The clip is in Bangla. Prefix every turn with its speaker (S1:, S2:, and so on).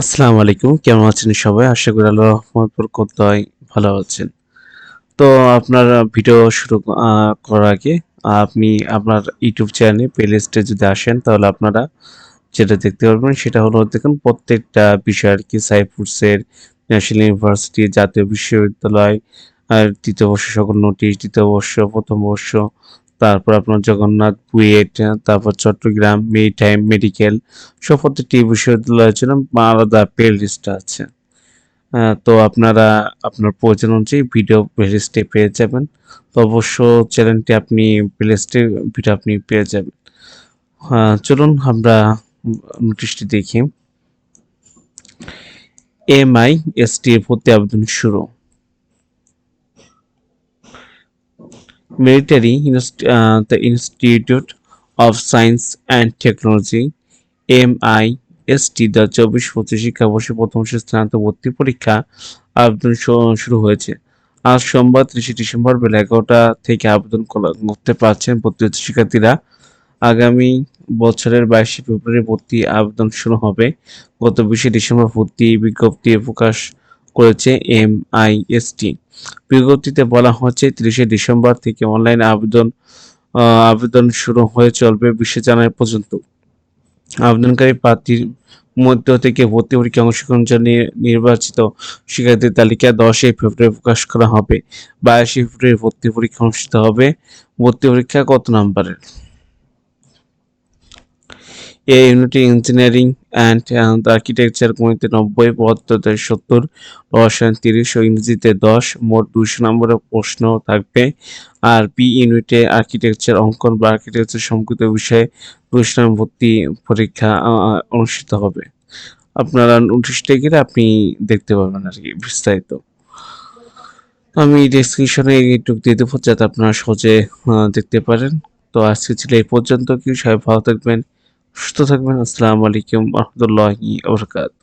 S1: আসসালামু আলাইকুম। কেমন আছেন সবাই? আশা করি আল্লাহর রহমত বরকতায় ভালো আছেন। তো আপনার ভিডিও শুরু করার আগে আপনি আপনার ইউটিউব চ্যানেলে প্লেলিস্টে যদি আসেন তাহলে আপনারা যেটা দেখতে পারবেন সেটা হলো দেখুন প্রত্যেকটা বিষয় আরকি সাইফুডসের, ন্যাশনাল ইউনিভার্সিটি, জাতীয় বিশ্ববিদ্যালয়, আর ৩য় বর্ষ সকল নোটিশ, ২য় বর্ষ, ১ম বর্ষ, তারপর আপনার জগন্নাথ, বুয়েট, তারপর চট্টগ্রাম, মেরিটাইম, মেডিকেল সব প্রত্যেকটি বিশ্ববিদ্যালয়ের জন্য আলাদা প্লেলিস্ট আছে। তো আপনারা আপনার প্রয়োজন অনুযায়ী ভিডিও প্লেলিস্টে পেয়ে যাবেন। তো অবশ্য চ্যানেলটি আপনি প্লেলিস্টে ভিডিও আপনি পেয়ে যাবেন। চলুন আমরা নোটিশটি দেখি। MIST এর ভর্তি আবেদন শুরু। The institute of science and technology MIST ২০২৪-২৫ শিক্ষাবর্ষে প্রথম বর্ষের স্নাতক ভর্তি পরীক্ষা আবেদন শুরু হয়েছে। আজ সোমবার ৩০ ডিসেম্বর বেলা ১১টা থেকে আবেদন করতে পারছেন ভর্তি শিক্ষার্থীরা। আগামী বছরের ২২শে ফেব্রুয়ারি ভর্তি আবেদন শুরু হবে। গত ২০শে ডিসেম্বর ভর্তি বিজ্ঞপ্তি প্রকাশ করেছে MIST। বিজ্ঞপ্তিতে বলা হয়েছে ৩০শে ডিসেম্বর থেকে অনলাইন আবেদন শুরু হয়ে চলবে ২০শে জানুয়ারি পর্যন্ত। আবেদনকারী প্রার্থীর মধ্য থেকে ভর্তি পরীক্ষায় অংশগ্রহণের জন্য নির্বাচিত শিক্ষার্থীর তালিকা ১০ই ফেব্রুয়ারি প্রকাশ করা হবে। ২২শে ফেব্রুয়ারি ভর্তি পরীক্ষা অনুষ্ঠিত হবে। ভর্তি পরীক্ষা কত নাম্বারের? ইউনিটি ইঞ্জিনিয়ারিং অ্যান্ড আর্কিটেকচার, গণিতে ৯০, পদার্থবিদ্যায় ৭০, রসায়ন ৩০ ও ইংরেজিতে ১০, মোট ২০০ নম্বরের প্রশ্ন থাকবে। আর বি ইউনিটে আর্কিটেকচার, অঙ্কন বা আর্কিটেকচার সম্পর্কিত বিষয়ে ২০ নম্বর ভর্তি পরীক্ষা অনুষ্ঠিত হবে। আপনারা নোটিশটা গেলে আপনি দেখতে পাবেন আরকি বিস্তারিত। আমি ডেসক্রিপশনে এইটুকু দিয়ে দেবো যাতে আপনারা সহজে দেখতে পারেন। তো আজকে ছিল এই পর্যন্ত। সবাই ভালো থাকবেন, সুস্থ থাকবেন। আসসালামু আলাইকুম ওয়া রাহমাতুল্লাহি ওয়া বারাকাতুহু।